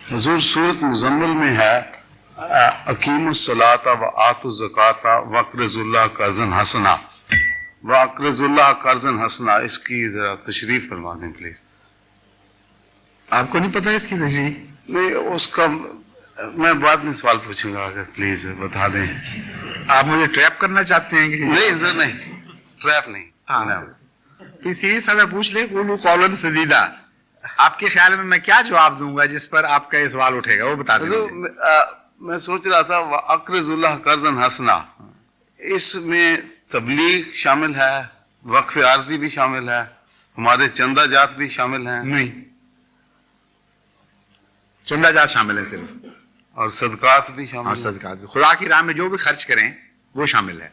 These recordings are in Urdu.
حضور سورت مزمل میں ہے اقیم الصلاۃ و آتوا الزکاۃ واقرضوا اللہ قرضا حسنا، واقرضوا اللہ قرضا حسنا، اس کی ذرا تشریح فرما دیں پلیز۔ آپ کو نہیں پتا اس کی تشریح؟ نہیں، اس کا میں بعد میں سوال پوچھوں گا، اگر پلیز بتا دیں۔ آپ مجھے ٹریپ کرنا چاہتے ہیں کہ نہیں حضور، نہیں ٹریپ نہیں۔ کوئی سیدھی سادہ پوچھ لے، قولوا قولا سدیدا۔ آپ کے خیال میں کیا جواب دوں گا جس پر آپ کا یہ سوال اٹھے گا، وہ بتا دیں۔ حضور میں سوچ رہا تھا واقرضوا اللہ قرضا حسنا، اس میں تبلیغ شامل ہے، وقف عارضی بھی شامل ہے، ہمارے چندہ جات بھی شامل ہیں؟ نہیں، چندہ جات شامل ہے صرف، اور صدقات بھی شامل اور ہیں؟ صدقات بھی، خدا کی راہ میں جو بھی خرچ کریں وہ شامل ہے۔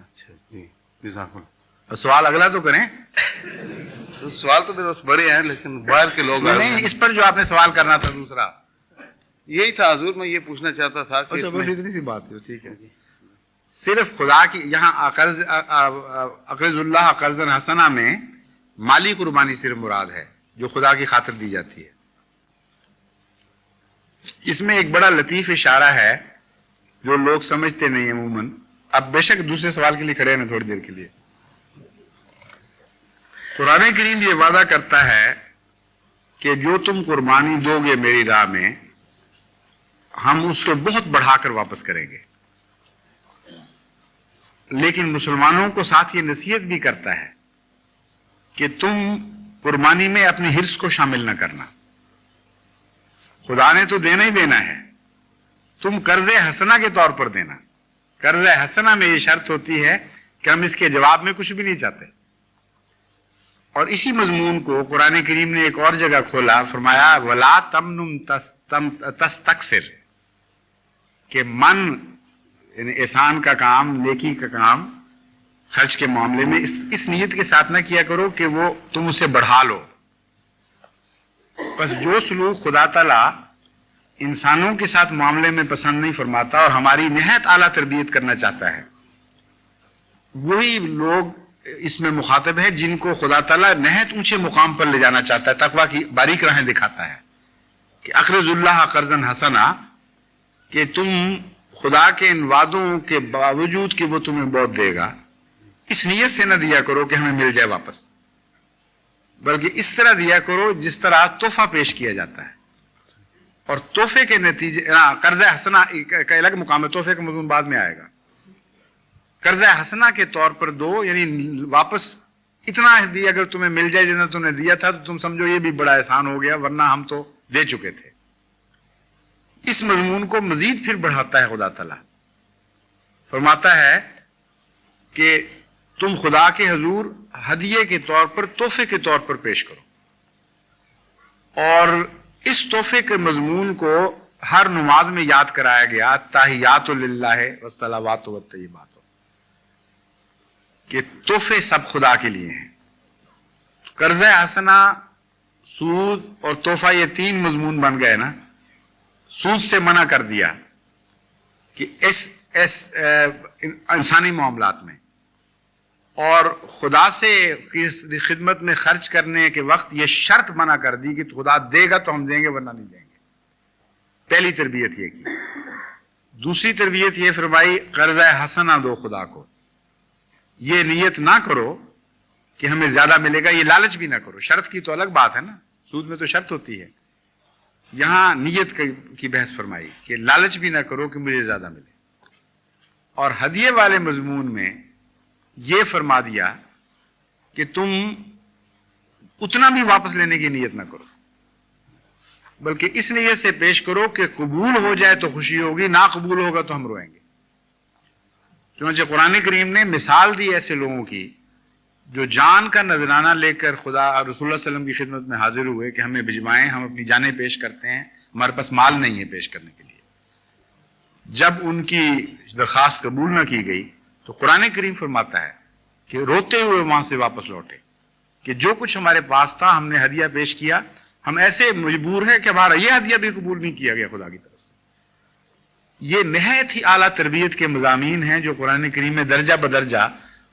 اچھا جی، جزاک اللہ۔ اور سوال اگلا تو کریں۔ تو سوال تو میرے پاس بڑے ہیں، لیکن باہر کے لوگ نہیں، اس پر جو آپ نے سوال کرنا تھا دوسرا، یہی تھا حضور، میں یہ پوچھنا چاہتا تھا کہ اس میں اتنی سی بات ہے، ٹھیک ہے۔ صرف خدا کی یہاں اقرض اللہ قرضا حسنا میں مالی قربانی صرف مراد ہے جو خدا کی خاطر دی جاتی ہے۔ اس میں ایک بڑا لطیف اشارہ ہے جو لوگ سمجھتے نہیں عموماً۔ اب بے شک دوسرے سوال کے لیے کھڑے ہیں تھوڑی دیر کے لیے۔ قرآن کریم یہ وعدہ کرتا ہے کہ جو تم قربانی دو گے میری راہ میں، ہم اس کو بہت بڑھا کر واپس کریں گے۔ لیکن مسلمانوں کو ساتھ یہ نصیحت بھی کرتا ہے کہ تم قربانی میں اپنی حرص کو شامل نہ کرنا، خدا نے تو دینا ہی دینا ہے، تم قرض حسنہ کے طور پر دینا۔ قرض حسنہ میں یہ شرط ہوتی ہے کہ ہم اس کے جواب میں کچھ بھی نہیں چاہتے۔ اور اسی مضمون کو قرآن کریم نے ایک اور جگہ کھولا، فرمایا وَلَا تَمْنُنْ تَسْتَكْثِرْ، کہ من یعنی احسان کا کام، نیکی کا کام خرچ کے معاملے میں اس نیت کے ساتھ نہ کیا کرو کہ وہ تم اسے بڑھا لو۔ بس جو سلوک خدا تعالیٰ انسانوں کے ساتھ معاملے میں پسند نہیں فرماتا اور ہماری نہایت اعلیٰ تربیت کرنا چاہتا ہے، وہی لوگ اس میں مخاطب ہے جن کو خدا تعالیٰ نہایت اونچے مقام پر لے جانا چاہتا ہے، تقویٰ کی باریک راہیں دکھاتا ہے کہ اقرض اللہ قرضا حسنا، کہ تم خدا کے ان وعدوں کے باوجود کہ وہ تمہیں بہت دے گا، اس نیت سے نہ دیا کرو کہ ہمیں مل جائے واپس، بلکہ اس طرح دیا کرو جس طرح تحفہ پیش کیا جاتا ہے۔ اور تحفے کے نتیجے، قرض حسنا کا الگ مقام ہے، تحفے کا مضمون بعد میں آئے گا۔ قرض حسنہ کے طور پر دو، یعنی واپس اتنا بھی اگر تمہیں مل جائے جتنا تم نے دیا تھا تو تم سمجھو یہ بھی بڑا احسان ہو گیا، ورنہ ہم تو دے چکے تھے۔ اس مضمون کو مزید پھر بڑھاتا ہے خدا تعالیٰ، فرماتا ہے کہ تم خدا کے حضور ہدیے کے طور پر، تحفے کے طور پر پیش کرو۔ اور اس تحفے کے مضمون کو ہر نماز میں یاد کرایا گیا، تحیات للہ والصلوات والطیبات، کہ تحفے سب خدا کے لیے ہیں۔ قرض حسنہ، سود اور تحفہ، یہ تین مضمون بن گئے نا۔ سود سے منع کر دیا کہ انسانی معاملات میں، اور خدا سے خدمت میں خرچ کرنے کے وقت یہ شرط منع کر دی کہ خدا دے گا تو ہم دیں گے ورنہ نہیں دیں گے۔ پہلی تربیت یہ کی۔ دوسری تربیت یہ فرمائی قرض حسنہ دو خدا کو، یہ نیت نہ کرو کہ ہمیں زیادہ ملے گا، یہ لالچ بھی نہ کرو۔ شرط کی تو الگ بات ہے نا، سود میں تو شرط ہوتی ہے، یہاں نیت کی بحث فرمائی کہ لالچ بھی نہ کرو کہ مجھے زیادہ ملے۔ اور ہدیے والے مضمون میں یہ فرما دیا کہ تم اتنا بھی واپس لینے کی نیت نہ کرو، بلکہ اس نیت سے پیش کرو کہ قبول ہو جائے تو خوشی ہوگی، نہ قبول ہوگا تو ہم روئیں گے۔ چنانچہ قرآن کریم نے مثال دی ایسے لوگوں کی جو جان کا نذرانہ لے کر خدا اور رسول اللہ علیہ وسلم کی خدمت میں حاضر ہوئے کہ ہمیں بھجوائیں، ہم اپنی جانیں پیش کرتے ہیں، ہمارے پاس مال نہیں ہے پیش کرنے کے لیے۔ جب ان کی درخواست قبول نہ کی گئی تو قرآن کریم فرماتا ہے کہ روتے ہوئے وہاں سے واپس لوٹے کہ جو کچھ ہمارے پاس تھا ہم نے ہدیہ پیش کیا، ہم ایسے مجبور ہیں کہ ہمارا یہ ہدیہ بھی قبول نہیں کیا گیا خدا کی طرف سے۔ یہ نہایت ہی اعلیٰ تربیت کے مضامین ہیں جو قرآن کریم میں درجہ بدرجہ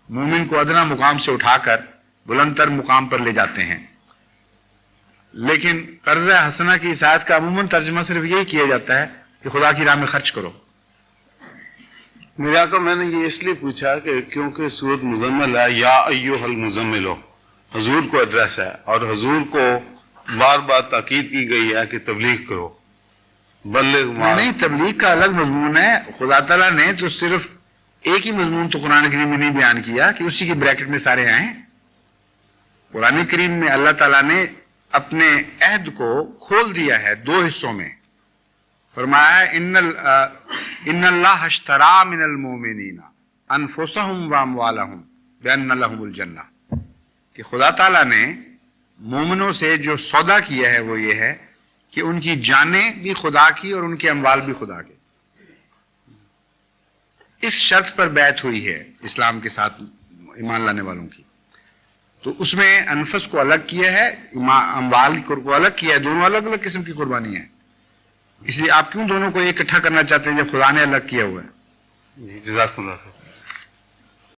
مومن کو ادنا مقام سے اٹھا کر بلند تر مقام پر لے جاتے ہیں۔ لیکن قرض حسنہ کی اس آیت کا عموماً ترجمہ صرف یہی کیا جاتا ہے کہ خدا کی راہ میں خرچ کرو. میرے آقا میں نے یہ اس لیے پوچھا کہ کیونکہ سورۃ مزمل ہے، یا ایھا المزمل، حضور کو ایڈریس ہے، اور حضور کو بار بار تاکید کی گئی ہے کہ تبلیغ کرو، بلغ ما. نہیں، تبلیغ کا الگ مضمون ہے. خدا تعالیٰ نے تو صرف ایک ہی مضمون تو قرآن کریم میں نہیں بیان کیا کہ اسی کی بریکٹ میں سارے آئیں. قرآن کریم میں اللہ تعالیٰ نے اپنے عہد کو کھول دیا ہے دو حصوں میں. فرمایا ان اللہ اشترى من المؤمنین انفسهم واموالهم بان لهم الجنہ، کہ خدا تعالیٰ نے مومنوں سے جو سودا کیا ہے وہ یہ ہے کہ ان کی جانیں بھی خدا کی اور ان کے اموال بھی خدا کے. اس شرط پر بیعت ہوئی ہے اسلام کے ساتھ ایمان لانے والوں کی. تو اس میں انفس کو الگ کیا ہے، اموال کو الگ کیا ہے، دونوں الگ الگ قسم کی قربانی ہے. اس لیے آپ کیوں دونوں کو اکٹھا کرنا چاہتے ہیں جب خدا نے الگ کیا ہوا ہے؟ جی جزاک اللہ خیر.